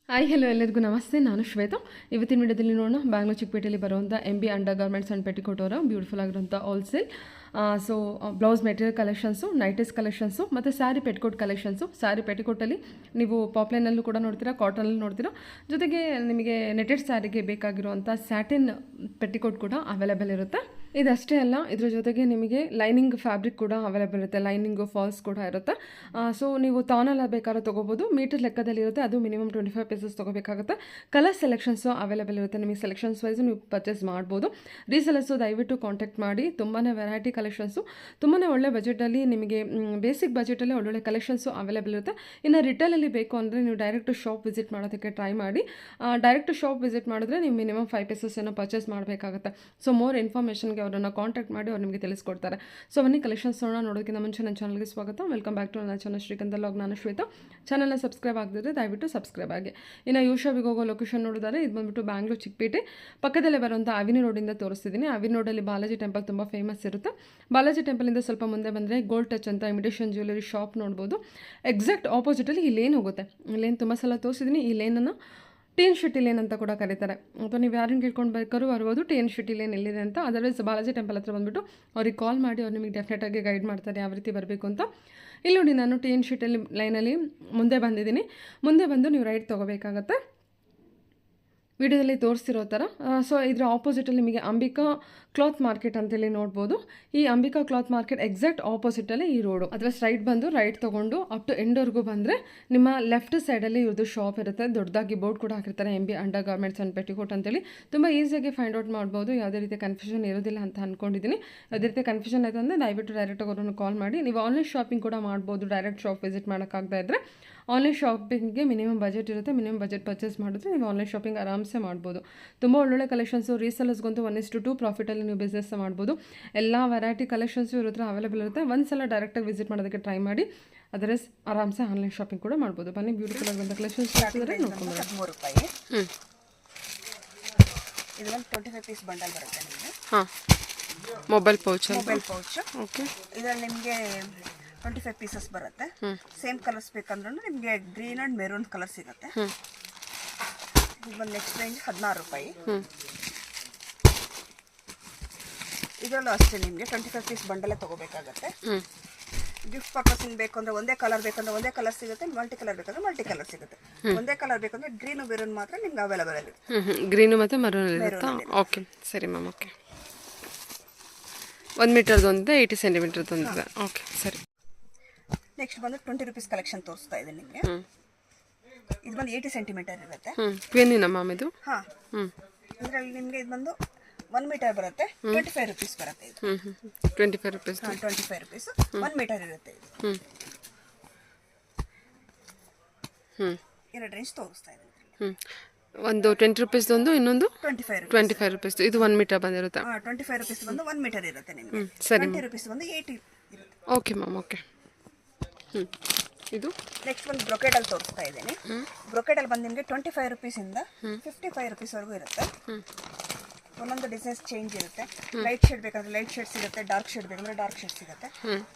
Hi hello ಎಲ್ಲರಿಗೂ ನಮಸ್ತೆ. ನಾನು ಶ್ವೇತಾ. ಇವತ್ತಿನ ವಿಡಿಯೋದಲ್ಲಿ ನೋಡೋಣ ಬ್ಯಾಂಗ್ಳೂರ್ ಚಿಕ್ಕಪೇಟೆಯಲ್ಲಿ ಬರುವಂಥ MB under garments and petticoat ಅವರ ಬ್ಯೂಟಿಫುಲ್ ಆಗಿರುವಂಥ wholesale blouse material collections, nighties collections ಮತ್ತು ಸ್ಯಾರಿ ಪೆಟಿಕೋಟ್ ಕಲೆಕ್ಷನ್ಸು. ಸ್ಯಾರಿ ಪೆಟಿಕೋಟಲ್ಲಿ ನೀವು ಪಾಪ್ಲೈನಲ್ಲೂ ಕೂಡ ನೋಡ್ತೀರಾ, ಕಾಟನಲ್ಲಿ ನೋಡ್ತೀರಾ. ಜೊತೆಗೆ ನಿಮಗೆ ನೆಟೆಡ್ ಸ್ಯಾರಿಗೆ ಬೇಕಾಗಿರುವಂಥ ಸ್ಯಾಟಿನ್ ಪೆಟಿಕೋಟ್ ಕೂಡ ಅವೈಲೇಬಲ್ ಇರುತ್ತೆ. ಇದಷ್ಟೇ ಅಲ್ಲ, ಇದ್ರ ಜೊತೆಗೆ ನಿಮಗೆ ಲೈನಿಂಗ್ ಫ್ಯಾಬ್ರಿಕ್ ಕೂಡ ಅವೈಲೇಬಲ್ ಇರುತ್ತೆ, ಲೈನಿಂಗು ಫಾಲ್ಸ್ ಕೂಡ ಇರುತ್ತೆ. ಸೊ ನೀವು ತಾನೆಲ್ಲ ಬೇಕಾದ್ರೂ ತೊಗೋಬೋದು. ಮೀಟರ್ ಲೆಕ್ಕದಲ್ಲಿ ಇರುತ್ತೆ, ಅದು minimum 25 pieces ತೊಗೋಬೇಕಾಗುತ್ತೆ. Colour selections available ಇರುತ್ತೆ, ನಿಮಗೆ ಸೆಲೆಕ್ಷನ್ಸ್ ವೈಸು ನೀವು ಪರ್ಚೇಸ್ ಮಾಡ್ಬೋದು. ರೀಸೆಲರ್ಸು ದಯವಿಟ್ಟು ಕಾಂಟ್ಯಾಕ್ಟ್ ಮಾಡಿ. ತುಂಬಾ ವೆರೈಟಿ ಕಲೆಕ್ಷನ್ಸು, ತುಂಬಾ ಒಳ್ಳೆ ಬಜೆಟಲ್ಲಿ ನಿಮಗೆ ಬೇಸಿಕ್ ಬಜೆಟಲ್ಲಿ ಒಳ್ಳೊಳ್ಳೆ ಕಲೆಕ್ಷನ್ಸು ಅವೈಲೇಬಲ್ ಇರುತ್ತೆ. ಇನ್ನು ರಿಟೇಲಲ್ಲಿ ಬೇಕು ಅಂದರೆ ನೀವು ಡೈರೆಕ್ಟ್ ಶಾಪ್ ವಿಸಿಟ್ ಮಾಡೋದಕ್ಕೆ ಟ್ರೈ ಮಾಡಿ. ಡೈರೆಕ್ಟ್ ಶಾಪ್ ವಿಸಿಟ್ ಮಾಡಿದ್ರೆ ನೀವು ಮಿನಿಮಮ್ 5 ಪೀಸಸ್ ಏನೋ ಪರ್ಚೇಸ್ ಮಾಡಬೇಕಾಗುತ್ತೆ. ಸೊ ಮೋರ್ ಇನ್ಫಾರ್ಮೇಷನ್ಗೆ ಅವರನ್ನು ಕಾಂಟ್ಯಾಕ್ಟ್ ಮಾಡಿ ಅವ್ರು ನಿಮಗೆ ತಿಳಿಸ್ಕೊಡ್ತಾರೆ. ಸೊ ಬನ್ನಿ ಕಲೆಕ್ಷನ್ಸ್ ನೋಡೋದಕ್ಕಿಂತ ಮುಂಚೆ ನನ್ನ ಚಾನಲ್ಗೆ ಸ್ವಾಗತ. ವೆಲ್ಕಮ್ ಬ್ಯಾಕ್ ಟು ನನ್ನ ಚಾನಲ್ ಶ್ರೀಕಾಂತ್ ಲಾಗ್. ನಾನು ಶ್ವೇತಾ. ಚಾನಲ್ನ ಸಬ್ಸ್ಕ್ರೈಬ್ ಆಗದಿದ್ರೆ ದಯವಿಟ್ಟು ಸಬ್ಸ್ಕ್ರೈಬ್ ಆಗಿ. ಇನ್ನು ಯೂಶಾಬಿಗೆ ಹೋಗೋ ಲೊಕೇಶನ್ ನೋಡಿದರೆ ಇದು ಬಂದುಬಿಟ್ಟು ಬ್ಯಾಂಗ್ಳೂರ್ ಚಿಕ್ಕಪೇಟೆ ಪಕ್ಕದಲ್ಲೇ ಬರುವಂಥ ಅವಿನಿ ರೋಡಿಂದ ತೋರಿಸ್ತಿದ್ದೀನಿ. ಅವಿನಿ ರೋಡಲ್ಲಿ ಬಾಲಾಜಿ ಟೆಂಪಲ್ ತುಂಬ ಫೇಮಸ್ ಇರುತ್ತೆ. ಬಾಲಾಜಿ ಟೆಂಪಲಿಂದ ಸ್ವಲ್ಪ ಮುಂದೆ ಬಂದರೆ ಗೋಲ್ಡ್ ಟಚ್ ಅಂತ ಇಮಿಟೇಷನ್ ಜ್ಯುವೆಲರಿ ಶಾಪ್ ನೋಡ್ಬೋದು. ಎಕ್ಸಾಕ್ಟ್ ಆಪೋಸಿಟಲ್ಲಿ ಈ ಲೇನ್ ಹೋಗುತ್ತೆ. ಈ ಲೇನ್ ತುಂಬ ಸಲ ತೋರಿಸಿದ್ದೀನಿ. ಈ ಲೇನನ್ನು TN ಶೆಟ್ಟಿ ಲೇನ್ ಅಂತ ಕೂಡ ಕರೀತಾರೆ. ಅಥವಾ ನೀವು ಯಾರನ್ನು ಕೇಳ್ಕೊಂಡು ಬೇಕಾದ್ರೂ ಬರ್ಬೋದು TN ಶೆಟ್ಟಿ ಲೇನ್ ಎಲ್ಲಿದೆ ಅಂತ. ಅದರ್ವೈಸ್ ಬಾಲಾಜಿ ಟೆಂಪಲ್ ಹತ್ರ ಬಂದುಬಿಟ್ಟು ಅವ್ರಿಗೆ ಕಾಲ್ ಮಾಡಿ ಅವ್ರು ನಿಮಗೆ ಡೆಫಿನೆಟಾಗಿ ಗೈಡ್ ಮಾಡ್ತಾರೆ ಯಾವ ರೀತಿ ಬರಬೇಕು ಅಂತ. ಇಲ್ಲಿ ನೋಡಿ, ನಾನು TN ಶೆಟ್ಟಲ್ಲಿ ಲೈನಲ್ಲಿ ಮುಂದೆ ಬಂದಿದ್ದೀನಿ. ಮುಂದೆ ಬಂದು ನೀವು ರೈಟ್ ತೊಗೋಬೇಕಾಗತ್ತೆ, ವಿಡಿಯೋದಲ್ಲಿ ತೋರಿಸ್ತಿರೋ ಥರ. ಸೊ ಇದರ ಆಪೋಸಿಟಲ್ಲಿ ನಿಮಗೆ ಅಂಬಿಕಾ ಕ್ಲಾತ್ ಮಾರ್ಕೆಟ್ ಅಂತೇಳಿ ನೋಡ್ಬೋದು. ಈ ಅಂಬಿಕಾ ಕ್ಲಾತ್ ಮಾರ್ಕೆಟ್ ಎಕ್ಸಾಕ್ಟ್ ಆಪೋಸಿಟಲ್ಲೇ ಈ ರೋಡು. ಅಥವಾ ಸ್ಟ್ರೈಟ್ ಬಂದು ರೈಟ್ ತೊಗೊಂಡು ಅಪ್ ಟು ಎಂಡ್ವರೆಗೂ ಬಂದರೆ ನಿಮ್ಮ ಲೆಫ್ಟ್ ಸೈಡಲ್ಲಿ ಇವ್ರದ್ದು ಶಾಪ್ ಇರುತ್ತೆ. ದೊಡ್ಡದಾಗಿ ಬೋರ್ಡ್ ಕೂಡ ಹಾಕಿರ್ತಾರೆ, MB under garments and petticoat ಅಂತೇಳಿ. ತುಂಬ ಈಸಿಯಾಗಿ ಫೈಂಡ್ ಔಟ್ ಮಾಡ್ಬೋದು. ಯಾವುದೇ ರೀತಿ ಕನ್ಫ್ಯೂಷನ್ ಇರೋದಿಲ್ಲ ಅಂತ ಅಂದ್ಕೊಂಡಿದ್ದೀನಿ. ಯಾವುದೇ ರೀತಿ ಕನ್ಫ್ಯೂಷನ್ ಆಯಿತು ಅಂದರೆ ದಯವಿಟ್ಟು ಡೈರೆಕ್ಟಾಗಿ ಅವರನ್ನು ಕಾಲ್ ಮಾಡಿ. ನೀವು ಆನ್ಲೈನ್ ಶಾಪಿಂಗ್ ಕೂಡ ಮಾಡ್ಬೋದು. ಡೈರೆಕ್ಟ್ ಶಾಪ್ ವಿಸಿಟ್ ಮಾಡೋಕ್ಕಾಗದೇ ಇದ್ದರೆ ಆನ್ಲೈನ್ ಶಾಪಿಂಗ್ಗೆ ಮಿನಿಮಮ್ ಬಜೆಟ್ ಇರುತ್ತೆ. ಮಿನಿಮಮ್ ಬಜೆಟ್ ಪರ್ಚೇಸ್ ಮಾಡಿದ್ರೆ ನೀವು ಆನ್ಲೈನ್ ಶಾಪಿಂಗ್ ಆರಾಮ್ಸೆ ಮಾಡ್ಬೋದು. ತುಂಬ ಒಳ್ಳೊಳ್ಳೆ ಕಲೆಕ್ಷನ್ಸು. ರೀಸೆಲರ್ಸ್ಗಂತೂ 1:2 ಪ್ರಾಫಿಟಲ್ಲಿ ನೀವು ಬಿಸ್ನೆಸ್ ಮಾಡ್ಬೋದು. ಎಲ್ಲ ವೆರೈಟಿ ಕಲೆಕ್ಷನ್ಸು ಇರೋ ಹತ್ರ ಅವೈಲೇಬಲ್ ಇರುತ್ತೆ. ಒಂದ್ಸಲ ಡೈರೆಕ್ಟಾಗಿ ವಿಸಿಟ್ ಮಾಡೋದಕ್ಕೆ ಟ್ರೈ ಮಾಡಿ. ಅದರ್ವೈಸ್ ಆರಾಮ್ಸೆ ಆನ್ಲೈನ್ ಶಾಪಿಂಗ್ ಕೂಡ ಮಾಡ್ಬೋದು. ಬನ್ನಿ ಬ್ಯೂಟಿಫುಲ್ ಆಗಿ ಬಂದ ಕಲೆಕ್ಷನ್ಸ್ ನೋಡ್ಕೊಂಡ್ರೆ ₹3. ಇದು ಒಂದು 25 ಪೀಸ್ ಬಂಡಲ್ ಬರುತ್ತೆ ನಿಮಗೆ. ಹಾಂ, ಮೊಬೈಲ್ ಪೌಚ್. ಓಕೆ, ಇದರಲ್ಲಿ ನಿಮಗೆ 25 ಪೀಸಸ್ ಬರುತ್ತೆ. ಸೇಮ್ ಕಲರ್ಸ್ ಬೇಕಂದ್ರೂ ನಿಮಗೆ ಗ್ರೀನ್ ಆ್ಯಂಡ್ ಮೆರೂನ್ ಕಲರ್ ಸಿಗುತ್ತೆ. ಇದು ಒಂದು ನೆಕ್ಸ್ಟ್ ರೇಂಜ್ ₹16. ಇದರಲ್ಲೂ ಅಷ್ಟೇ ನಿಮಗೆ 25 ಪೀಸ್ ಬಂಡಲೇ ತೊಗೋಬೇಕಾಗತ್ತೆ. ಗಿಫ್ಟ್ ಪರ್ಪಸಿಂಗ್ ಬೇಕು ಅಂದರೆ ಒಂದೇ ಕಲರ್ ಬೇಕಂದ್ರೆ ಒಂದೇ ಕಲರ್ ಸಿಗುತ್ತೆ, ಮಲ್ಟಿ ಕಲರ್ ಬೇಕಂದ್ರೆ ಮಲ್ಟಿ ಕಲರ್ ಸಿಗುತ್ತೆ. ಒಂದೇ ಕಲರ್ ಬೇಕಂದ್ರೆ ಗ್ರೀನು ಮೆರೂನ್ ಮಾತ್ರ ನಿಮ್ಗೆ ಅವೈಲೇಬಲ್ ಆಗಿದೆ. ಗ್ರೀನು ಮತ್ತು ಮರೂನ್ ಇರುತ್ತಾ? ಓಕೆ, ಸರಿ ಮ್ಯಾಮ್. ಓಕೆ, 1 ಮೀಟರ್ದು ಒಂದಿದೆ, 80 ಸೆಂಟಿಮೀಟರ್ದು ಒಂದಿದೆ. ಓಕೆ, ಸರಿ. ನೆಕ್ಸ್ಟ್ ಬಂದು ₹20 ಕಲೆಕ್ಷನ್ ತೋರಿಸ್ತಾ ಇದೆ ನಿಮಗೆ. ಇದು ಬಂದು 80 ಸೆಂಟಿಮೀಟರ್ ಇರುತ್ತೆ. ಕ್ವೀನಿನ ಮ್ಯಾಮ್ ಇದು? ಹಾಂ, ಇದರಲ್ಲಿ ನಿಮಗೆ ಇದು ಬಂದು 1 ಮೀಟರ್ ಬರುತ್ತೆ. ₹25 ಬರುತ್ತೆ ಇದು. ₹25. ₹25 1 ಮೀಟರ್ ಇರುತ್ತೆ ಇದು. ಎರಡು ರೇಂಜ್ ತೋರಿಸ್ತಾ ಇದೆ. ಒಂದು ₹20 ಒಂದು, ಇನ್ನೊಂದು ₹25. ಇದು 1 ಮೀಟರ್ ಬಂದಿರುತ್ತೆ. ₹25 ಬಂದು 1 ಮೀಟರ್ ಇರುತ್ತೆ ನಿಮಗೆ. ಸರಿ. ₹20 ಬಂದು 80 ಇರುತ್ತೆ. Okay ma'am. ಓಕೆ. ಇದು ನೆಕ್ಸ್ಟ್ ಒಂದು ಬ್ರೊಕೆಟಲ್ಲಿ ತೋರಿಸ್ತಾ ಇದ್ದೀನಿ. ಬ್ರೊಕೆಟಲ್ಲಿ ಬಂದು ನಿಮಗೆ ₹25 ಇಂದ ₹55 ವರೆಗೂ ಇರುತ್ತೆ. ಒಂದೊಂದು ಡಿಸೈನ್ಸ್ ಚೇಂಜ್ ಇರುತ್ತೆ. ಲೈಟ್ ಶೇಡ್ ಬೇಕಂದ್ರೆ ಲೈಟ್ ಶೇಡ್ ಸಿಗುತ್ತೆ, ಡಾರ್ಕ್ ಶೇಡ್ ಬೇಕಂದ್ರೆ ಡಾರ್ಕ್ ಶೇಡ್ ಸಿಗುತ್ತೆ.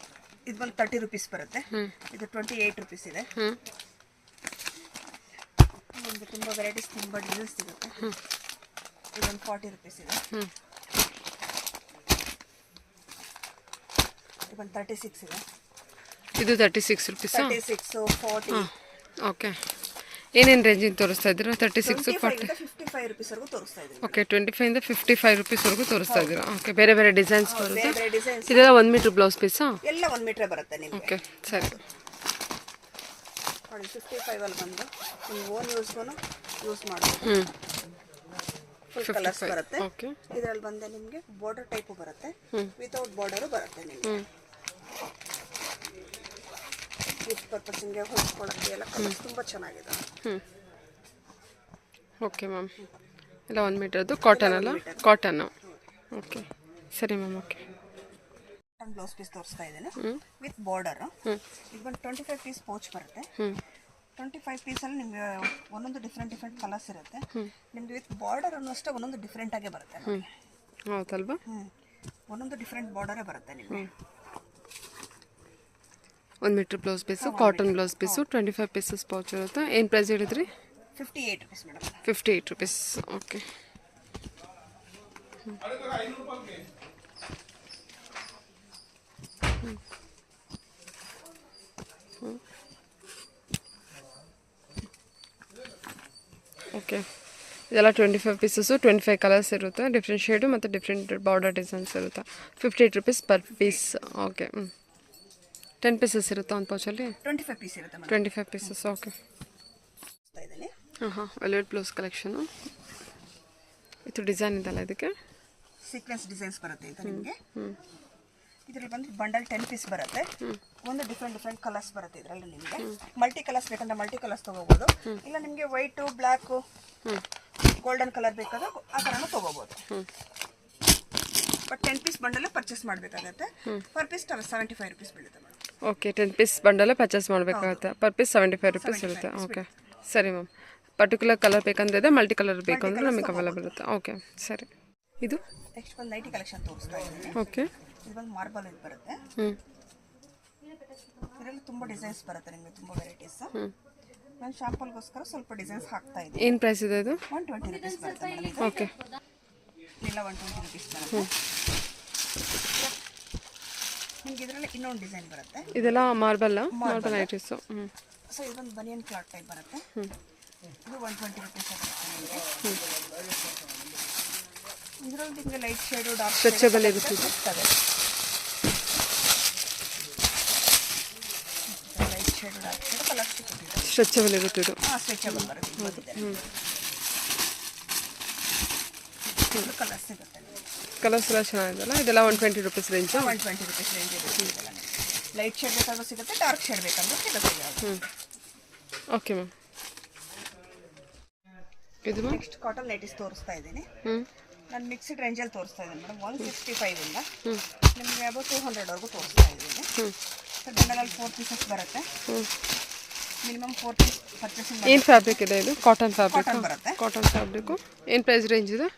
ಇದು ಬಂದು ₹30 ಬರುತ್ತೆ. ಇದು ₹28 ಇದೆ. ಒಂದು ತುಂಬ ವೆರೈಟೀಸ್, ತುಂಬ ಡಿಸೈನ್ಸ್ ಸಿಗುತ್ತೆ. ಇದೊಂದು ₹40 ಇದೆ. ಇದೊಂದು 36 ಇದೆ. ಇದು ₹36. 36, 40. ಓಕೆ, ಏನೇನು ರೇಂಜಿಂದ ತೋರಿಸ್ತಾ ಇದ್ದೀರಾ? 36, 40, ₹55 ವರೆಗೂ ತೋರಿಸ್ತಾ ಇದ್ದೀನಿ. ಓಕೆ, 25 ಇಂದ ₹55 ವರೆಗೂ ತೋರಿಸ್ತಾ ಇದ್ದೀರಾ? ಓಕೆ, ಬೇರೆ ಬೇರೆ ಡಿಸೈನ್ಸ್ ಬರುತ್ತೆ. ಬೇರೆ ಡಿಸೈನ್ಸ್ ಇದೆಲ್ಲ 1 ಮೀಟರ್ ಬ್ಲೌಸ್ ಪೀಸಾ? ಎಲ್ಲ 1 ಮೀಟರ್ ಬರುತ್ತೆ ನಿಮಗೆ. ಓಕೆ, ಸರಿ. ನೋಡಿ, 55 ಅಲ್ಲಿ ಬಂದು ನೀವು ಓನ್ ಯೂಸ್ಗೂ ಯೂಸ್ ಮಾಡ್ಬೋದು. ಫುಲ್ ಕಲರ್ಸ್ ಬರುತ್ತೆ. ಓಕೆ, ಇದರಲ್ಲಿ ಬಂದೆ ನಿಮಗೆ ಬಾರ್ಡರ್ ಟೈಪು ಬರುತ್ತೆ, ವಿತೌಟ್ ಬಾರ್ಡರು ಬರುತ್ತೆ ನಿಮಗೆ. ಗಿಫ್ಟ್ ಪರ್ಪಸಿಂಗೆ ಹೊಲ್ಸ್ಕೊಳ್ಳೋಕ್ಕೆ ಎಲ್ಲ ಕಲರ್ಸ್ ತುಂಬ ಚೆನ್ನಾಗಿದೆ. ಓಕೆ ಮ್ಯಾಮ್, ಎಲ್ಲ 1 ಮೀಟರ್ದು ಕಾಟನ್ ಅಲ್ಲ? ಕಾಟನ್ನು. ಓಕೆ, ಸರಿ ಮ್ಯಾಮ್. ಓಕೆ, ಬ್ಲೌಸ್ ಪೀಸ್ ತೋರಿಸ್ತಾ ಇದ್ದೇನೆ ವಿತ್ ಬಾರ್ಡರ್. ಇದು ಬಂದು 25 ಪೀಸ್ ಪೌಚ್ ಬರುತ್ತೆ. 25 ಪೀಸಲ್ಲಿ ನಿಮಗೆ ಒಂದೊಂದು ಡಿಫ್ರೆಂಟ್ ಕಲರ್ಸ್ ಇರುತ್ತೆ. ನಿಮಗೆ ವಿತ್ ಬಾರ್ಡರ್ ಅನ್ನೋ ಅಷ್ಟೇ ಒಂದೊಂದು ಡಿಫ್ರೆಂಟ್ ಆಗೇ ಬರುತ್ತೆ. ಹೌದಲ್ವಾ? ಒಂದೊಂದು ಡಿಫ್ರೆಂಟ್ ಬಾರ್ಡರೇ ಬರುತ್ತೆ ನಿಮಗೆ. 1 meter blouse piece, cotton blouse piece, 25 pieces pouch ಇರುತ್ತೆ. ಏನು ಪ್ರೈಸ್ ಹೇಳಿದ್ರಿ? 58 rupees madam. 58 rupees. Okay. Okay, ಇದೆಲ್ಲ 25 ಪೀಸಸ್ಸು, 25 ಕಲರ್ಸ್ ಇರುತ್ತೆ, ಡಿಫ್ರೆಂಟ್ ಶೇಡು ಮತ್ತು ಡಿಫ್ರೆಂಟ್ ಬಾರ್ಡರ್ ಡಿಸೈನ್ಸ್ ಇರುತ್ತೆ. 58 rupees per piece. Okay. 10 pieces ಇರುತ್ತಾ ಒಂದು ಪೌಚಲ್ಲಿ? 25 ಪೀಸ್ ಇರುತ್ತೆ madam. 25 pieces. Okay. Velvet blouse collection. ಇದು ಡಿಸೈನ್ ಇದೆಲ್ಲ, ಇದಕ್ಕೆ ಸೀಕ್ವೆನ್ಸ್ ಡಿಸೈನ್ಸ್ ಬರುತ್ತೆ ಇದು ನಿಮಗೆ. ಇದರಲ್ಲಿ ಬಂದು ಬಂಡಲ್ 10 ಪೀಸ್ ಬರುತ್ತೆ. ಒಂದು ಡಿಫ್ರೆಂಟ್ ಕಲರ್ಸ್ ಬರುತ್ತೆ ಇದರಲ್ಲಿ ನಿಮಗೆ. ಮಲ್ಟಿ ಕಲರ್ಸ್ ಬೇಕಂದ್ರೆ ಮಲ್ಟಿ ಕಲರ್ಸ್ ತೊಗೋಬೋದು, ಇಲ್ಲ ನಿಮಗೆ ವೈಟು, ಬ್ಲ್ಯಾಕು, ಗೋಲ್ಡನ್ ಕಲರ್ ಬೇಕಾದ್ರೆ ಆ ಥರನೂ ತೊಗೋಬೋದು. ಬಟ್ 10 ಪೀಸ್ ಬಂಡಲ್ಲೇ ಪರ್ಚೇಸ್ ಮಾಡಬೇಕಾಗತ್ತೆ. ಪರ್ ಪೀಸ್ 75 rupees ಬೀಳುತ್ತೆ ಮೇಡಮ್. ಓಕೆ, 10 ಪೀಸ್ ಬಂಡಲ್ಲೇ ಪರ್ಚೇಸ್ ಮಾಡಬೇಕಾಗುತ್ತೆ. ಪರ್ ಪೀಸ್ 75 rupees ಇರುತ್ತೆ. ಓಕೆ, ಸರಿ ಮ್ಯಾಮ್. ಪರ್ಟಿಕ್ಯುಲರ್ ಕಲರ್ ಬೇಕಂದ್ರೆ ಇದೆ, ಮಲ್ಟಿ ಕಲರ್ ಬೇಕು ಅಂದರೆ ನಮಗೆ ಅವೈಲೇಬಲ್ ಇರುತ್ತೆ. ಓಕೆ, ಸರಿ. ಇದು ನೆಕ್ಸ್ಟ್ ಒಂದು ನೈಟಿ ಕಲೆಕ್ಷನ್ ತೋರಿಸ್ತಾ ಇದ್ದೀನಿ. ಓಕೆ. ಇದು ಒಂದು ಮಾರ್ಬಲ್ ಇದು ಬರುತ್ತೆ. ಇದರಲ್ಲಿ ತುಂಬ ಡಿಸೈನ್ಸ್ ಬರುತ್ತೆ ನಿಮಗೆ, ತುಂಬ ವೆರೈಟೀಸ್. ನಾನು ಶಾಂಪಲ್ಗೋಸ್ಕರ ಸ್ವಲ್ಪ ಡಿಸೈನ್ಸ್ ಹಾಕ್ತಾ ಇದ್ದೀನಿ. ಏನು ಪ್ರೈಸ್ ಇದೆ ಇದು? 120 rupees ಬರುತ್ತೆ ಮೇಡಮ್. ಓಕೆ, ಇಲ್ಲ 120 rupees ಬರುತ್ತೆ ನಿಮಗೆ. ಇದರಲ್ಲಿ ಇನ್ನೊಂದು ಡಿಸೈನ್ ಬರುತ್ತೆ. ಇದೆಲ್ಲ ಮಾರ್ಬಲ್ ನೈಟೀಸು. ಸೊ ಇದೊಂದು ಬನಿಯನ್ ಕ್ಲಾತ್ ಟೈಪ್ ಬರುತ್ತೆ. ಇದು 120 rupees ಬರುತ್ತೆ ನಿಮಗೆ. ಇದರಲ್ಲಿ ನಿಮಗೆ ಲೈಟ್ ಶೇಡು, ಡಾರ್ಕ್ ಸ್ಟ್ರೆಚಬಲ್ ಇರುತ್ತೆ. Light shade, dark shade colour ಸಿಗುತ್ತೆ. ಸ್ಟ್ರೆಚಬಲ್ ಇರುತ್ತೆ ಇದು. ಸ್ಟ್ರೆಚಬಲ್ ಬರುತ್ತೆ. ಕಲರ್ ಸಿಗುತ್ತೆ. ಕಲರ್ಸ್ ಎಲ್ಲ ಚೆನ್ನಾಗಿದೆಲ್ಲ. ಇದೆಲ್ಲ 120 rupees ರೇಂಜ್. 120 rupees ರೇಂಜ್ ಇರುತ್ತೆ. ಲೈಟ್ ಶೇಡ್ ಬೇಕಾದ್ರೂ ಸಿಗುತ್ತೆ, ಡಾರ್ಕ್ ಶೇಡ್ ಬೇಕಂದ್ರೂ ಸಿಗುತ್ತೆ. Okay ma'am. ಇದು ನೆಕ್ಸ್ಟ್ ಕಾಟನ್ ನೈಟೀಸ್ ತೋರಿಸ್ತಾ ಇದ್ದೀನಿ. ನಾನು ಮಿಕ್ಸ್ಡ್ ರೇಂಜಲ್ಲಿ ತೋರಿಸ್ತಾ ಇದ್ದೀನಿ ಮೇಡಮ್. 165 ಇಂದ ನಿಮಗೆ ಅಬೌವ್ 200 ತೋರಿಸ್ತಾ ಇದ್ದೀನಿ. ಸರ್ ಬಂಡಲಲ್ಲಿ 4 ಪೀಸಸ್ ಬರುತ್ತೆ. Minimum 4 piece purchasing. ಏನು ಫ್ಯಾಬ್ರಿಕ್ ಇದೆ ಇದು? ಕಾಟನ್ ಫ್ಯಾಬ್ರಿಕ್ ಬರುತ್ತೆ. Cotton fabric. ಏನು ಪ್ರೈಸ್ ರೇಂಜ್ ಇದೆ?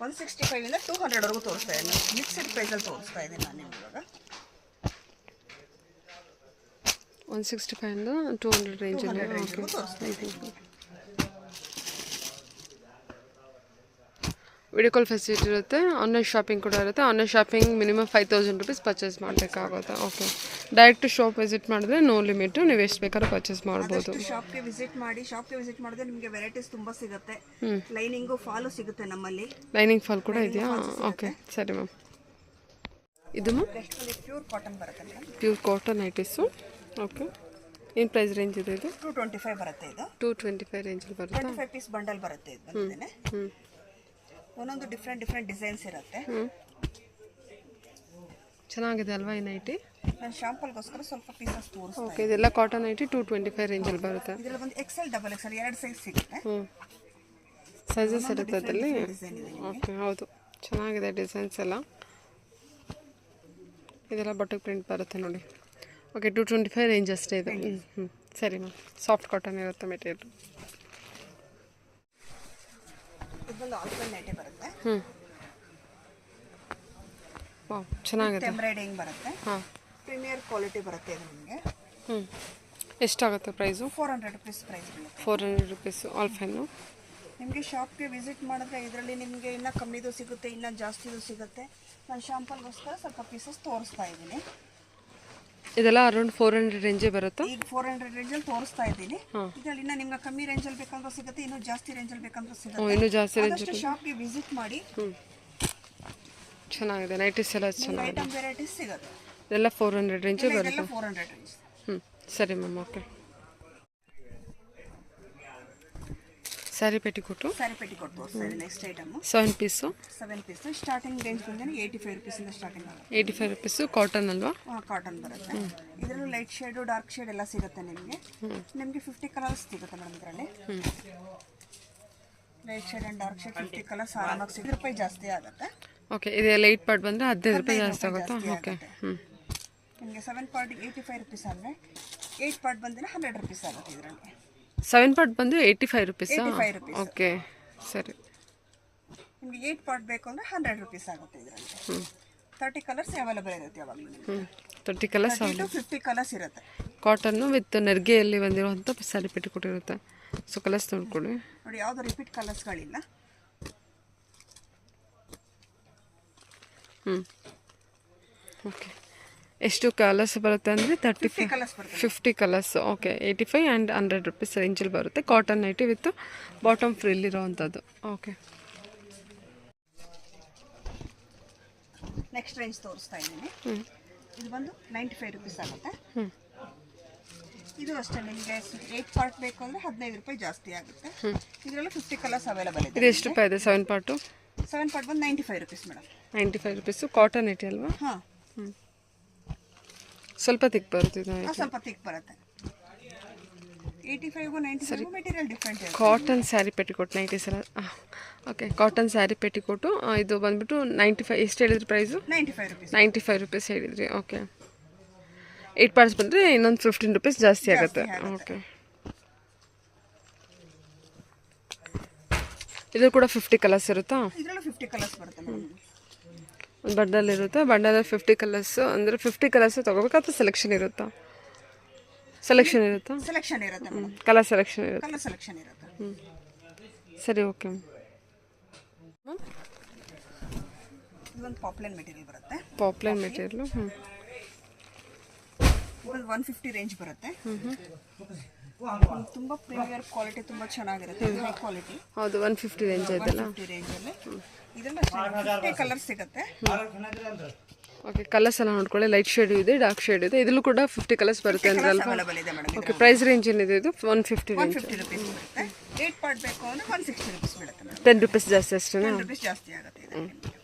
165 ಇಂದ 200 ತೋರಿಸ್ತಾ ಇದ್ದೀನಿ. ಮಿಕ್ಸ್ಡ್ ಪ್ರೈಸಲ್ಲಿ ತೋರಿಸ್ತಾ ಇದ್ದೀನಿ ನಾನು ಇವಾಗ. 165 ಇಂದ 200 ರೇಂಜಲ್ಲಿ. ವಿಡಿಯೋ ಕಾಲ್ ಫೆಸಿಲಿಟಿ ಇರುತ್ತೆ, ಆನ್ಲೈನ್ ಶಾಪಿಂಗ್ ಕೂಡ ಇರುತ್ತೆ. Online shopping minimum 5000 rupees purchase ಮಾಡಬೇಕಾಗುತ್ತೆ. ಓಕೆ, ಡೈರೆಕ್ಟ್ ಶಾಪ್ ವಿಸಿಟ್ ಮಾಡಿದ್ರೆ ನೋ ಲಿಮಿಟ್, ನೀವು ಎಷ್ಟು ಬೇಕಾದ್ರೂ ಪರ್ಚೇಸ್ ಮಾಡ್ಬೋದು. ಶಾಪ್ಗೆ ವಿಸಿಟ್ ಮಾಡಿದ್ರೆ ನಿಮಗೆ ವೆರೈಟೀಸ್ ತುಂಬ ಸಿಗುತ್ತೆ. ಲೈನಿಂಗು ಫಾಲು ಸಿಗುತ್ತೆ ನಮ್ಮಲ್ಲಿ. ಲೈನಿಂಗ್ ಫಾಲ್ ಕೂಡ ಇದೆಯಾ? ಓಕೆ, ಸರಿ ಮ್ಯಾಮ್. ಇದು ಪ್ಯೂರ್ ಕಾಟನ್ ಬರುತ್ತೆ madam. Pure cotton nighties. Okay, ಏನು ಪ್ರೈಸ್ ರೇಂಜ್ ಇದೆ ಇದು? 225 ಬರುತ್ತೆ ಇದು. 225 ರೇಂಜಲ್ಲಿ ಬರುತ್ತೆ. 25 ಪೀಸ್ ಬಂಡಲ್ ಬರುತ್ತೆ ಇದು. ಬಂದಿದ್ದೇನೆ. ಒಂದೊಂದು ಡಿಫ್ರೆಂಟ್ ಡಿಸೈನ್ಸ್ ಇರುತ್ತೆ. ಚೆನ್ನಾಗಿದೆ ಅಲ್ವಾ ಈ ನೈಟಿ? ನಾನು ಶಾಂಪಲ್ಗೋಸ್ಕರ ಸ್ವಲ್ಪ ಪೀಸಸ್ ತೋರಿಸ್ತೀನಿ. ಓಕೆ, ಇದೆಲ್ಲ ಕಾಟನ್ ನೈಟಿ 225 ರೇಂಜಲ್ಲಿ ಬರುತ್ತೆ. ಇದರಲ್ಲಿ ಒಂದು XL, XXL 2 ಸೈಜ್ ಸಿಗುತ್ತೆ. ಸೈಜಸ್ ಇರುತ್ತೆ ಅದರಲ್ಲಿ. ಓಕೆ, ಹೌದು, ಚೆನ್ನಾಗಿದೆ ಡಿಸೈನ್ಸ್ ಎಲ್ಲ. ಇದೆಲ್ಲ ಬಟರ್ ಪ್ರಿಂಟ್ ಬರುತ್ತೆ ನೋಡಿ. ಓಕೆ, 225 ರೇಂಜ್ ಅಷ್ಟೇ ಇದೆ. ಸರಿ ಮ್ಯಾಮ್. ಸಾಫ್ಟ್ ಕಾಟನ್ ಇರುತ್ತೆ ಮೆಟೀರಿಯಲ್. ಇದೊಂದು ಆಲ್ಫನ್ ನೈಟಿ ಬರುತ್ತೆ. ವಾವ್, ಚೆನ್ನಾಗಿದೆ. ಎಂಬ್ರಾಯ್ಡಿಂಗ್ ಬರುತ್ತೆ. ಪ್ರೀಮಿಯರ್ ಕ್ವಾಲಿಟಿ ಬರುತ್ತೆ ಇದು ನಿಮಗೆ. ಎಷ್ಟಾಗುತ್ತೆ ಪ್ರೈಸು? 400 rupees ಪ್ರೈಸ್ ಬೀಳುತ್ತೆ. 400 rupees ಆಲ್ಫನ್ನು. ನಿಮಗೆ ಶಾಪ್ಗೆ ವಿಸಿಟ್ ಮಾಡಿದ್ರೆ ಇದರಲ್ಲಿ ನಿಮಗೆ ಇನ್ನೂ ಕಮ್ಮಿದು ಸಿಗುತ್ತೆ, ಇನ್ನೂ ಜಾಸ್ತಿದು ಸಿಗುತ್ತೆ. ನಾನು ಶಾಂಪಲ್ಗೋಸ್ಕರ ಸ್ವಲ್ಪ ಪೀಸಸ್ ತೋರಿಸ್ತಾ ಇದ್ದೀನಿ. ಇದೆಲ್ಲ ಅರೌಂಡ್ 400 ರೇಂಜೇ ಬರುತ್ತಾ? ಈಗ 400 ರೇಂಜಲ್ಲಿ ತೋರಿಸ್ತಾ ಇದ್ದೀನಿ. ಇದರಲ್ಲಿ ಇನ್ನೂ ನಿಮ್ಗೆ ಕಮ್ಮಿ ರೇಂಜಲ್ಲಿ ಬೇಕಂದ್ರೂ ಸಿಗುತ್ತೆ, ಇನ್ನೂ ಜಾಸ್ತಿ ರೇಂಜಲ್ಲಿ ಬೇಕಂದ್ರೂ ಸಿಗುತ್ತೆ. ಇನ್ನೂ ಜಾಸ್ತಿ ರೇಂಜ್. ಶಾಪ್ಗೆ ವಿಸಿಟ್ ಮಾಡಿ. ಚೆನ್ನಾಗಿದೆ ನೈಟೀಸ್ ಎಲ್ಲ ಚೆನ್ನಾಗಿದೆ. ಐಟಮ್ ವೆರೈಟೀಸ್ ಸಿಗುತ್ತೆ. ಇದೆಲ್ಲ 400 ರೇಂಜೇ ಬರುತ್ತೆ. 400 ರೇಂಜ್. ಸರಿ ma'am. Okay, sari petticoat. Sari petticoat ತೋರಿಸ್ತಾ ಇದ್ದೀನಿ. Next item 7 piece. 7 piece starting range ಬಂದರೆ 85 rupees ಇಂದ ಸ್ಟಾರ್ಟಿಂಗ್ ಆಗುತ್ತೆ. 85 rupees ಕಾಟನ್ ಅಲ್ವಾ? ಕಾಟನ್ ಬರುತ್ತೆ. ಇದರಲ್ಲೂ ಲೈಟ್ ಶೇಡು, ಡಾರ್ಕ್ ಶೇಡ್ ಎಲ್ಲ ಸಿಗುತ್ತೆ ನಿಮಗೆ. 50 ಕಲರ್ಸ್ ಸಿಗುತ್ತೆ ಮೇಡಮ್ ಇದರಲ್ಲಿ. Light shade and dark shade 50 colours ಆರಾಮಾಗಿ 60 ರೂಪಾಯಿ ಜಾಸ್ತಿ ಆಗುತ್ತೆ. ಓಕೆ, ಇದು ಲೈಟ್ ಪಾರ್ಟ್ ಬಂದರೆ 15 ರೂಪಾಯಿ ಜಾಸ್ತಿ ಆಗುತ್ತಾ? ಓಕೆ. ನಿಮಗೆ 7 ಪಾರ್ಟ್ 85 rupees ಅಂದರೆ 8 ಪಾರ್ಟ್ ಬಂದರೆ 100 rupees ಆಗುತ್ತೆ ಇದರಲ್ಲಿ. 7 ಪಾರ್ಟ್ ಬಂದರೆ 85 rupees. 85 rupees. ಓಕೆ, ಸರಿ. ನಿಮಗೆ 8 ಪಾರ್ಟ್ ಬೇಕು ಅಂದರೆ 100 rupees ಆಗುತ್ತೆ ಇದರಲ್ಲಿ. 30 ಕಲರ್ಸ್ ಅವೈಲೇಬಲ್ ಇರುತ್ತೆ ಯಾವಾಗಲೂ. 30 ಕಲರ್ಸ್, 50 ಕಲರ್ಸ್ ಇರುತ್ತೆ. ಕಾಟನ್ನು ವಿತ್ ನೆರಿಗೆಯಲ್ಲಿ ಬಂದಿರುವಂಥ ಸ್ಯಾರಿ ಪೆಟ್ಟಿಕೋಟ್ ಇರುತ್ತೆ. ಸೊ ಕಲರ್ಸ್ ನೋಡ್ಕೊಳ್ಳಿ ನೋಡಿ, ಯಾವುದು ರಿಪೀಟ್ ಕಲರ್ಸ್ಗಳಿಲ್ಲ. ಓಕೆ, ಎಷ್ಟು ಕಲರ್ಸ್ ಬರುತ್ತೆ ಅಂದರೆ 50 ಕಲರ್ಸ್ ಬರುತ್ತೆ. 50 ಕಲರ್ಸ್. ಓಕೆ, 85 ಆ್ಯಂಡ್ 100 ರುಪೀಸ್ ರೇಂಜಲ್ಲಿ ಬರುತ್ತೆ. ಕಾಟನ್ ನೈಟಿ ವಿತ್ ಬಾಟಮ್ ಫ್ರಿಲ್ಲಿರೋವಂಥದ್ದು. ಓಕೆ, ನೆಕ್ಸ್ಟ್ ರೇಂಜ್ ತೋರಿಸ್ತಾ ಇದ್ದೀನಿ. ಇದು ಬಂದು 95 ರುಪೀಸ್ ಆಗುತ್ತೆ. ಇದು ಅಷ್ಟೇ, ನಿಮಗೆ 8 ಪಾರ್ಟ್ ಬೇಕು ಅಂದರೆ 15 ರೂಪಾಯಿ ಜಾಸ್ತಿ ಆಗುತ್ತೆ. ಇದರಲ್ಲಿ 50 ಕಲರ್ಸ್ ಅವೈಲೇಬಲ್ ಇದೆ. ಇದು ಎಷ್ಟು ರೂಪಾಯಿ ಇದೆ 7 ಪಾರ್ಟು? 7 ಪಾರ್ಟ್ ಬಂದು 95 rupees madam. 95 rupees. Cotton nighty ಅಲ್ವಾ? ಹಾಂ, ಸ್ವಲ್ಪ ತಿಕ್ ಬರುತ್ತೆ. ಸ್ವಲ್ಪ ತಿಕ್ ಬರುತ್ತೆ. 85ಗೂ 95ಗೂ ಮೆಟೀರಿಯಲ್ ಡಿಫ್ರೆಂಟ್ ಇದೆ. ಕಾಟನ್ ಸ್ಯಾರಿ ಪೆಟಿಕೋಟ್ ನೈಟೀಸ್ ಎಲ್ಲ. Okay, cotton sari petticoat. ಇದು ಬಂದ್ಬಿಟ್ಟು 95. ಎಷ್ಟು ಹೇಳಿದ್ರಿ ಪ್ರೈಸು? 95 ರುಪೀಸ್. 95 ರುಪೀಸ್ ಹೇಳಿದ್ರಿ. ಓಕೆ, 8 ಪಾರ್ಟ್ಸ್ ಬಂದರೆ ಇನ್ನೊಂದು 15 ರುಪೀಸ್ ಜಾಸ್ತಿ ಆಗುತ್ತೆ. ಓಕೆ, ಇದು ಕೂಡ 50 ಕಲರ್ಸ್ ಇರುತ್ತಾ? ಇದರಲ್ಲೂ 50 ಕಲರ್ಸ್ ಬರುತ್ತೆ ಮೇಡಮ್. ಒಂದು ಬಂಡಲ್ ಇರುತ್ತೆ. ಬಂಡಲಲ್ಲಿ 50 ಕಲರ್ಸ್ ಅಂದರೆ 50 ಕಲರ್ಸ್ ತೊಗೋಬೇಕಾ ಅಥವಾ ಸೆಲೆಕ್ಷನ್ ಇರುತ್ತಾ? ಸೆಲೆಕ್ಷನ್ ಇರುತ್ತಾ? ಸೆಲೆಕ್ಷನ್ ಇರುತ್ತೆ ಮೇಡಮ್. ಕಲರ್ ಸೆಲೆಕ್ಷನ್ ಇರುತ್ತೆ. ಕಲರ್ ಸೆಲೆಕ್ಷನ್ ಇರುತ್ತೆ. ಸರಿ, ಓಕೆ. ಇದೊಂದು ಪಾಪ್ಲೈನ್ ಮೆಟೀರಿಯಲ್ ಬರುತ್ತೆ. ಪಾಪ್ಲೈನ್ ಮೆಟೀರಿಯಲ್. ಇದೊಂದು 150 ರೇಂಜ್ ಬರುತ್ತೆ. ತುಂಬ ಪ್ರೀಮಿಯರ್ ಕ್ವಾಲಿಟಿ, ತುಂಬ ಚೆನ್ನಾಗಿರುತ್ತೆ. High quality. ಹೌದು, 150 ರೇಂಜ್ ಆಯ್ತಲ್ಲ. 150 ರೇಂಜಲ್ಲಿ ಇದೆಲ್ಲ 50 ಕಲರ್ ಸಿಗುತ್ತೆ. ಓಕೆ, ಕಲರ್ಸ್ ಎಲ್ಲ ನೋಡ್ಕೊಳ್ಳಿ. ಲೈಟ್ ಶೇಡ್ ಇದೆ, ಡಾರ್ಕ್ ಶೇಡ್ ಇದೆ. ಇದರಲ್ಲೂ ಕೂಡ 50 ಕಲರ್ಸ್ ಬರುತ್ತೆ ಅಂದ್ರೆ ಅಲ್ವಾ? ಅವೈಲೇಬಲ್ ಇದೆ ಮೇಡಮ್. ಓಕೆ, ಪ್ರೈಸ್ ರೇಂಜ್ ಏನಿದೆ ಇದು? 150 ರೇಂಜ್. 150 ರುಪೀಸ್ ಬರುತ್ತೆ. 8 ಪಾರ್ಟ್ ಬೇಕು ಅಂದರೆ 160 ರುಪೀಸ್ ಬೀಳುತ್ತೆ ಮೇಡಮ್. 10 ರುಪೀಸ್ ಜಾಸ್ತಿ ಅಷ್ಟೇನಾ? 10 ರುಪೀಸ್ ಜಾಸ್ತಿ ಆಗುತ್ತೆ ಇದಕ್ಕೆ.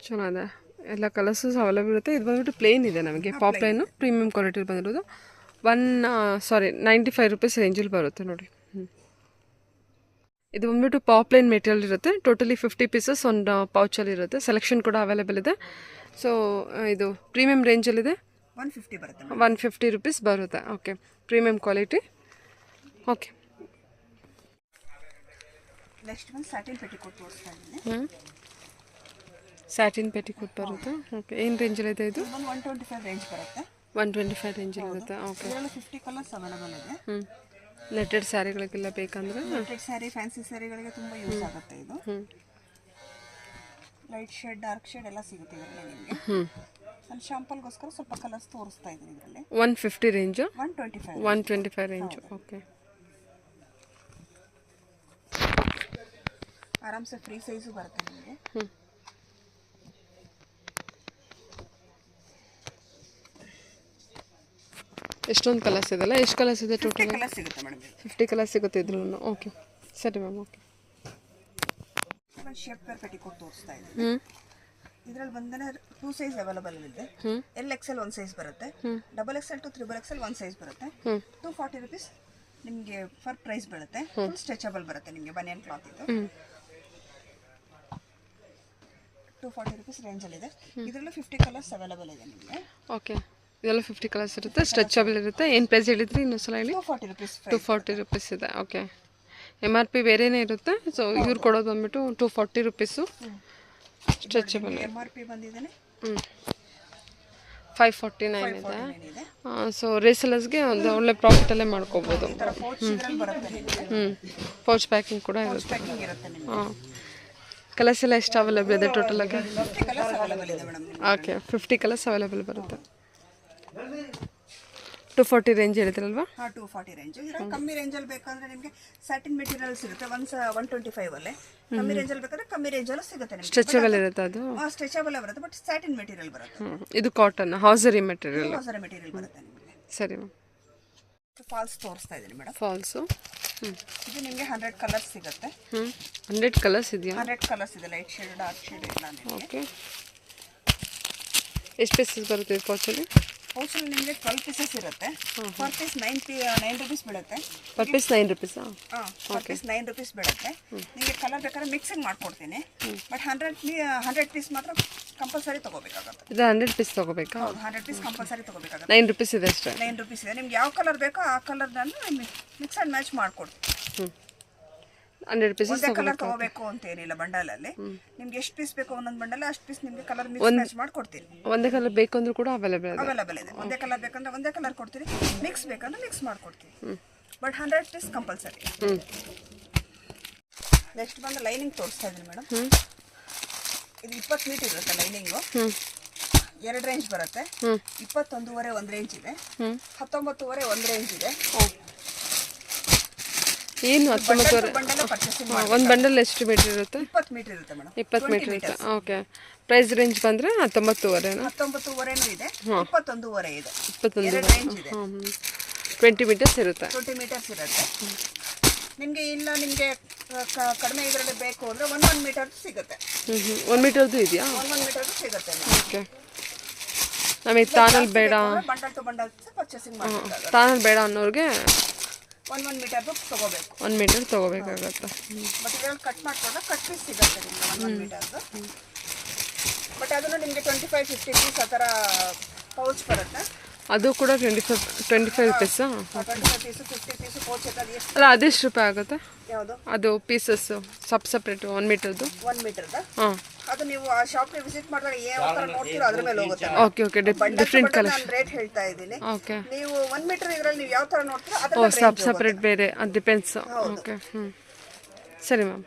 ಚೆನ್ನಾಗಿದೆ. ಎಲ್ಲ ಕಲರ್ಸು ಅವೈಲೇಬಲ್ ಇರುತ್ತೆ. ಇದು ಬಂದ್ಬಿಟ್ಟು ಪ್ಲೇನ್ ಇದೆ ನಮಗೆ. ಪಾಪ್ಲೈನು ಪ್ರೀಮಿಯಂ ಕ್ವಾಲಿಟಿ ಬಂದಿರೋದು. 95 ರುಪೀಸ್ ರೇಂಜಲ್ಲಿ ಬರುತ್ತೆ ನೋಡಿ. ಇದು ಬಂದ್ಬಿಟ್ಟು ಪಾಪ್ಲೈನ್ ಮೆಟೀರಿಯಲ್ ಇರುತ್ತೆ. ಟೋಟಲಿ 50 ಪೀಸಸ್ ಒಂದು ಪೌಚಲ್ಲಿ ಇರುತ್ತೆ. ಸೆಲೆಕ್ಷನ್ ಕೂಡ ಅವೈಲೇಬಲ್ ಇದೆ. ಸೊ ಇದು ಪ್ರೀಮಿಯಂ ರೇಂಜಲ್ಲಿದೆ. 150 ಬರುತ್ತೆ. 150 ರುಪೀಸ್ ಬರುತ್ತೆ. Okay, premium quality. Okay, next ಒಂದು ಸ್ಯಾಟಿನ್ ಪೆಟಿಕೋಟ್ ತೋರಿಸ್ತಾ ಇದ್ದೀನಿ. ಸ್ಯಾಟಿನ್ ಪೆಟಿಕೋಟ್ ಬರುತ್ತೆ. ಓಕೆ, ಏನು ರೇಂಜಲ್ಲಿದೆ ಇದು? 125 ರೇಂಜ್ ಬರುತ್ತೆ. 125 ರೇಂಜಲ್ಲಿ ಇರುತ್ತೆ. ಓಕೆ, ಇದರಲ್ಲಿ 50 ಕಲರ್ಸ್ ಅವೈಲೇಬಲ್ ಇದೆ. ನೆಟ್ಟೆಡ್ ಸ್ಯಾರಿಗಳಿಗೆಲ್ಲ ಬೇಕಂದ್ರೆ ನೆಟ್ಟೆಡ್ ಸ್ಯಾರಿ, ಫ್ಯಾನ್ಸಿ ಸ್ಯಾರಿಗಳಿಗೆ ತುಂಬ ಯೂಸ್ ಆಗುತ್ತೆ ಇದು. ಲೈಟ್ ಶೇಡ್, ಡಾರ್ಕ್ ಶೇಡ್ ಎಲ್ಲ ಸಿಗುತ್ತೆ ಇದರಲ್ಲಿ ನಿಮಗೆ. ನಾನು ಶಾಂಪಲ್ಗೋಸ್ಕರ ಸ್ವಲ್ಪ ಕಲರ್ಸ್ ತೋರಿಸ್ತಾ ಇದ್ದೀನಿ ಇದರಲ್ಲಿ. 150 ರೇಂಜು? 125 ರೇಂಜು. ಓಕೆ, ಆರಾಮ್ಸೆ ಫ್ರೀ ಸೈಜು ಬರುತ್ತೆ ನಿಮಗೆ. ಎಷ್ಟೊಂದು ಕಲರ್ಸ್ ಇದೆಲ್ಲ? ಎಷ್ಟು ಕಲರ್ಸ್ ಇದೆ ಟೋಟಲ್? 50 ಕಲರ್ಸ್ ಸಿಗುತ್ತೆ ಮೇಡಮ್. 50 ಕಲರ್ಸ್ ಸಿಗುತ್ತೆ ಇದ್ರೂ. ಓಕೆ, ಸರಿ ma'am. Okay, shapewear petticoat ತೋರಿಸ್ತಾ ಇದ್ದೀನಿ. ಇದರಲ್ಲಿ ಬಂದರೆ 2 ಸೈಜ್ ಅವೈಲೇಬಲ್ ಇದೆ. LXL 1 ಸೈಜ್ ಬರುತ್ತೆ. XXL to XXL 1 ಸೈಜ್ ಬರುತ್ತೆ. 240 ರುಪೀಸ್ ನಿಮಗೆ ಫರ್ ಪ್ರೈಸ್ ಬರುತ್ತೆ. ಫುಲ್ ಸ್ಟ್ರೆಚಬಲ್ ಬರುತ್ತೆ ನಿಮಗೆ, ಬನಿಯನ್ ಕ್ಲಾತ್ ಇದು. 240 ರುಪೀಸ್ ರೇಂಜಲ್ಲಿದೆ. ಇದರಲ್ಲೂ 50 ಕಲರ್ಸ್ ಅವೈಲೇಬಲ್ ಇದೆ ನಿಮಗೆ. ಓಕೆ, ಇದೆಲ್ಲ 50 ಕಲರ್ಸ್ ಇರುತ್ತೆ. ಸ್ಟ್ರೆಚಬಲ್ ಇರುತ್ತೆ. ಏನು ಪ್ರೈಸ್ ಹೇಳಿದ್ರಿ ಇನ್ನೊಂದ್ಸಲ ಹೇಳಿ? 240 ರುಪೀಸ್. 240 ರುಪೀಸ್ ಇದೆ. ಓಕೆ, MRP ಬೇರೆನೇ ಇರುತ್ತೆ. ಸೊ ಇವ್ರು ಕೊಡೋದು ಬಂದ್ಬಿಟ್ಟು 240 ರುಪೀಸು. ಸ್ಟ್ರೆಚಬಲ್. MRP ಬಂದಿದ್ದಾನೆ 549 ಇದೆ. ಸೊ ರೇಸಲರ್ಸ್ಗೆ ಒಂದು ಒಳ್ಳೆ ಪ್ರಾಫಿಟಲ್ಲೇ ಮಾಡ್ಕೋಬೋದು. ಪೌಚ್ ಪ್ಯಾಕಿಂಗ್ ಕೂಡ ಇರುತ್ತೆ. ಹಾಂ, ಕಲರ್ಸ್ ಎಲ್ಲ ಎಷ್ಟು ಅವೈಲೇಬಲ್ ಇದೆ ಟೋಟಲಾಗಿ? ಓಕೆ, 50 ಕಲರ್ಸ್ ಅವೈಲೇಬಲ್ ಬರುತ್ತೆ. 240 ರೇಂಜ್ ಹೇಳಿದ್ರಲ್ವಾ? 240 ರೇಂಜ್. ಇದರಲ್ಲಿ ಕಮ್ಮಿ ರೇಂಜಲ್ಲಿ ಬೇಕಂದ್ರೆ ನಿಮಗೆ ಸ್ಯಾಟಿನ್ ಮೆಟೀರಿಯಲ್ ಸಿಗುತ್ತೆ. 125 ಅಲ್ಲೇ ಕಮ್ಮಿ ರೇಂಜಲ್ಲಿ ಬೇಕಾದ್ರೆ ಕಮ್ಮಿ ರೇಂಜಲ್ಲೂ ಸಿಗುತ್ತೆ ನಿಮಗೆ. ಸ್ಟ್ರೆಚಬಲ್ ಇರುತ್ತೆ ಅದು? ಸ್ಟ್ರೆಚಬಲ್ ಬರುತ್ತೆ, ಬಟ್ ಸ್ಯಾಟಿನ್ ಮೆಟೀರಿಯಲ್ ಬರುತ್ತೆ. ಇದು ಕಾಟನ್ ಹಾಸರಿ ಮೆಟೀರಿಯಲ್. ಹಾಸರಿ ಮೆಟೀರಿಯಲ್ ಬರುತ್ತೆ ನಿಮಗೆ. ಸರಿ ಮ್ಯಾಮ್. ಫಾಲ್ಸ್ ತೋರಿಸ್ತಾ ಇದ್ದೀನಿ ಮೇಡಮ್. ಫಾಲ್ಸು ಇದು ನಿಮಗೆ 100 ಕಲರ್ಸ್ ಸಿಗುತ್ತೆ. 100 ಕಲರ್ಸ್ ಇದೆಯಾ? 100 ಕಲರ್ಸ್ ಇದೆ. ಲೈಟ್ ಶೇಡ್, ಡಾರ್ಕ್ ಶೇಡ್ ಎಲ್ಲ ನಿಮಗೆ. ಓಕೆ, ಎಷ್ಟು ಪೀಸಸ್ ಬರುತ್ತೆ ಇದು ಪೌಚಲ್ಲಿ? ಪೌಚಲ್ಲಿ ನಿಮಗೆ 12 ಪೀಸಸ್ ಇರುತ್ತೆ. ಪರ್ ಪೀಸ್ 9 ರುಪೀಸ್ ಬೀಳುತ್ತೆ. ಪರ್ ಪೀಸ್ 9 ರುಪೀಸಾ? ಪರ್ ಪೀಸ್ 9 ರುಪೀಸ್ ಬೀಳುತ್ತೆ. ನಿಮಗೆ ಕಲರ್ ಬೇಕಾದ್ರೆ ಮಿಕ್ಸಿಂಗ್ ಮಾಡ್ಕೊಡ್ತೀನಿ. ಬಟ್ 100 ಪೀಸ್ ಮಾತ್ರ ಕಂಪಲ್ಸರಿ ತೊಗೋಬೇಕಾಗುತ್ತೆ. ಇದು 100 ಪೀಸ್ ತೊಗೋಬೇಕಾ? 100 ಪೀಸ್ ಕಂಪಲ್ಸರಿ ತೊಗೋಬೇಕಾಗುತ್ತೆ. 9 ರುಪೀಸ್ ಇದೆ ಅಷ್ಟೇ. 9 ರುಪೀಸ್ ಇದೆ. ನಿಮ್ಗೆ ಯಾವ ಕಲರ್ ಬೇಕೋ ಆ ಕಲರ್ ನಾನು ಮಿಕ್ಸ್ ಆ್ಯಂಡ್ ಮ್ಯಾಚ್ ಮಾಡ್ಕೊಡ್ತೀನಿ. 100 ಪೀಸಸ್ ಒಂದೇ ಕಲರ್ ತಗೋಬೇಕು ಅಂತ ಏನಿಲ್ಲ ಬಂಡಲಲ್ಲಿ. ನಿಮ್ಗೆ ಎಷ್ಟು ಪೀಸ್ ಬೇಕು ಒಂದೊಂದು ಬಂಡಲ್ ಅಷ್ಟು ಪೀಸ್ ನಿಮ್ಗೆ ಕಲರ್ ಮಿಕ್ಸ್ ಮ್ಯಾಚ್ ಮಾಡಿ ಕೊಡ್ತೀನಿ. ಒಂದೇ ಕಲರ್ ಬೇಕಂದ್ರೂ ಕೂಡ ಅವೈಲೇಬಲ್ ಇದೆ. ಒಂದೇ ಕಲರ್ ಬೇಕಂದ್ರೆ ಒಂದೇ ಕಲರ್ ಕೊಡ್ತೀರಿ, ಮಿಕ್ಸ್ ಬೇಕಂದ್ರೆ ಮಿಕ್ಸ್ ಮಾಡ್ಕೊಡ್ತೀವಿ. But 100 piece compulsory. ನೆಕ್ಸ್ಟ್ ಬಂದು ಲೈನಿಂಗ್ ತೋರಿಸ್ತಾ ಇದ್ದೀನಿ ಮೇಡಮ್. ಇದು 20 ಮೀಟರ್ ಇರುತ್ತೆ ಲೈನಿಂಗು. 2 ರೇಂಜ್ ಬರುತ್ತೆ. 21.5 ಒಂದು ರೇಂಜ್ ಇದೆ, 19.5 ಒಂದು ರೇಂಜ್ ಇದೆ. ಏನು 19 ಬಂಡಲ್ ಪರ್ಚೇಸಿಂಗ್ ಒಂದು ಬಂಡಲ್ ಎಷ್ಟು ಮೀಟರ್ ಇರುತ್ತೆ? 20 ಮೀಟರ್ ಇರುತ್ತೆ ಮೇಡಮ್. 20 ಮೀಟರ್ ಇರುತ್ತೆ. ಓಕೆ. ಪ್ರೈಸ್ ರೇಂಜ್ ಬಂದರೆ 19.5 19.5 ಇದೆ, 21.5 ಇದೆ. 21 ರೇಂಜ್ ಇದೆ. 20 ಮೀಟರ್ಸ್ ಇರುತ್ತೆ. 20 ಮೀಟರ್ಸ್ ಇರುತ್ತೆ. ನಿಮಗೆ ಇಲ್ಲ ನಿಮಗೆ ಕಡಿಮೆ ಇದರಲ್ಲಿ ಬೇಕು ಅಂದರೆ 1 ಮೀಟರ್ ಸಿಗುತ್ತೆ. 1 ಮೀಟರ್ದು ಇದೆಯಾ? 1 ಮೀಟರ್ ಸಿಗುತ್ತೆ. ಓಕೆ. ನಮಗೆ ತಾನಲ್ಲಿ ಬೇಡ, ಬಂಡಲ್ ಟು ಬಂಡಲ್ ಪರ್ಚೇಸಿಂಗ್ ಮಾಡಬೇಕಾಗುತ್ತೆ. ತಾನಲ್ಲಿ ಬೇಡ ಅನ್ನೋರಿಗೆ 1 ಮೀಟರ್ದು ತಗೋಬೇಕು. 1 ಮೀಟರ್ ತಗೋಬೇಕಾಗತ್ತೆ. ಬಟ್ ಇದರಲ್ಲಿ ಕಟ್ ಮಾಡ್ಕೊಂಡ್ರೆ ಕಟ್ ಪೀಸ್ ಸಿಗುತ್ತೆ ನಿಮಗೆ 1 ಮೀಟರ್ದು. ಬಟ್ ಅದನ್ನು ನಿಮಗೆ 25-50 ಪೀಸ್ ಆ ಥರ ಪೌಚ್ ಬರುತ್ತೆ. ಅದು ಕೂಡ 25 ರುಪೀಸಾ? 25 ಪೀಸು 50 ಪೀಸು ಪೌಚ್ ಅದು ಎಷ್ಟು? ಅಲ್ಲ, ಅದೆಷ್ಟು ರೂಪಾಯಿ ಆಗುತ್ತೆ? ಯಾವುದು? ಅದು ಪೀಸಸ್ಸು ಸಪ್ರೇಟ್ 1 ಮೀಟರ್ದು. 1 ಮೀಟರ್ದು ಹಾಂ. ಅದು ನೀವು ಆ ಶಾಪ್ಗೆ ವಿಸಿಟ್ ಮಾಡಿದಾಗ ಯಾವ ಥರ ನೋಡ್ತೀರೋ ಅದ್ರ ಮೇಲೆ ಹೋಗುತ್ತೆ. Okay okay. Different colour. ನಾನು ರೇಟ್ ಹೇಳ್ತಾ ಇದ್ದೀನಿ. ಓಕೆ. ನೀವು 1 ಮೀಟರ್ ಇದರಲ್ಲಿ ನೀವು ಯಾವ ಥರ ನೋಡ್ತೀರೋ ಅದ್ರ ಮೇಲೆ ಸಪ್ರೇಟ್ ಬೇರೆ, ಅದು ಡಿಪೆಂಡ್ಸ್. ಓಕೆ. ಸರಿ ಮ್ಯಾಮ್.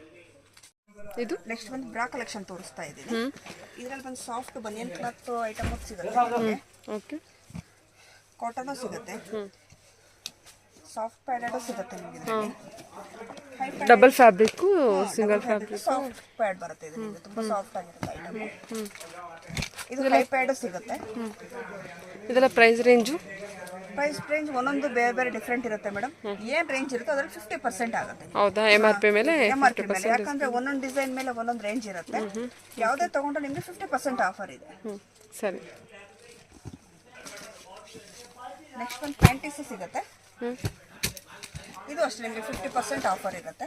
ಇದು ನೆಕ್ಸ್ಟ್ ಒಂದು ಬ್ರಾ ಕಲೆಕ್ಷನ್ ತೋರಿಸ್ತಾ ಇದ್ದೀನಿ. ಇದರಲ್ಲಿ ಒಂದು ಸಾಫ್ಟ್ ಬನಿಯನ್ ಕ್ಲಾತ್ ಐಟಮ್ ಸಿಗುತ್ತೆ. ಓಕೆ. ಕಾಟನು ಸಿಗುತ್ತೆ, ಸಾಫ್ಟ್ ಪ್ಯಾಡೆಡು ಸಿಗುತ್ತೆ ನಿಮಗೆ. Double fabric, single fabric, soft pad ಬರುತ್ತೆ. ಇದು ನಿಮಗೆ ತುಂಬ ಸಾಫ್ಟ್ ಆಗಿರುತ್ತೆ ಐಟಮ್. ಇದು ಹೈ ಪ್ಯಾಡು ಸಿಗುತ್ತೆ. ಇದೆಲ್ಲ ಪ್ರೈಸ್ ರೇಂಜು? ಪ್ರೈಸ್ ರೇಂಜ್ ಒಂದೊಂದು ಬೇರೆ ಬೇರೆ ಡಿಫ್ರೆಂಟ್ ಇರುತ್ತೆ ಮೇಡಮ್. ಏನು ರೇಂಜ್ ಇರುತ್ತೆ ಅದರಲ್ಲಿ 50% ಆಗುತ್ತೆ. ಹೌದಾ? MRP ಮೇಲೆ? MRP ಮೇಲೆ. ಯಾಕಂದ್ರೆ ಒಂದೊಂದು ಡಿಸೈನ್ ಮೇಲೆ ಒಂದೊಂದು ರೇಂಜ್ ಇರುತ್ತೆ. ಯಾವುದೇ ತಗೊಂಡ್ರೆ ನಿಮಗೆ 50% ಆಫರ್ ಇದೆ. ಸರಿ. ನೆಕ್ಸ್ಟ್ ಒಂದು ಪ್ಯಾಂಟೀಸ್ ಸಿಗುತ್ತೆ. ಇದು ಅಷ್ಟೇ ನಿಮಗೆ 50% ಆಫರ್ ಇರುತ್ತೆ.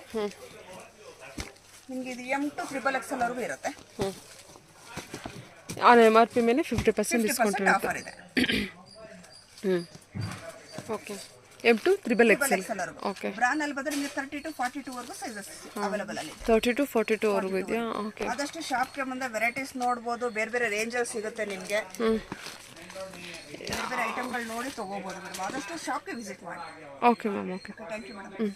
ನಿಮಗೆ ಇದು M to XXL ವರೆಗೂ ಇರುತ್ತೆ. MRP ಮೇಲೆ 50% ಡಿಸ್ಕೌಂಟ್ ಆಫರ್ ಇದೆ. Okay. M to XXL. Okay. ಬ್ರಾನಲ್ಲಿ ಬಂದರೆ ನಿಮಗೆ 30 to 42 ವರೆಗೂ ಸೈಜಸ್ ಅವೈಲೇಬಲ್ ಆಗಿದೆ. 30 to 42 ವರೆಗೂ ಇದೆಯಾ? ಓಕೆ. ಆದಷ್ಟು ಶಾಪ್ಗೆ ಬಂದ ವೆರೈಟೀಸ್ ನೋಡ್ಬೋದು. ಬೇರೆ ಬೇರೆ ರೇಂಜಲ್ಲಿ ಸಿಗುತ್ತೆ ನಿಮಗೆ. ಬೇರೆ ಬೇರೆ ಐಟಮ್ಗಳು ನೋಡಿ ತೊಗೋಬೋದು ಮೇಡಮ್. ಆದಷ್ಟು ಶಾಪ್ಗೆ ವಿಸಿಟ್ ಮಾಡಿ. Okay ma'am. Okay. Thank you madam.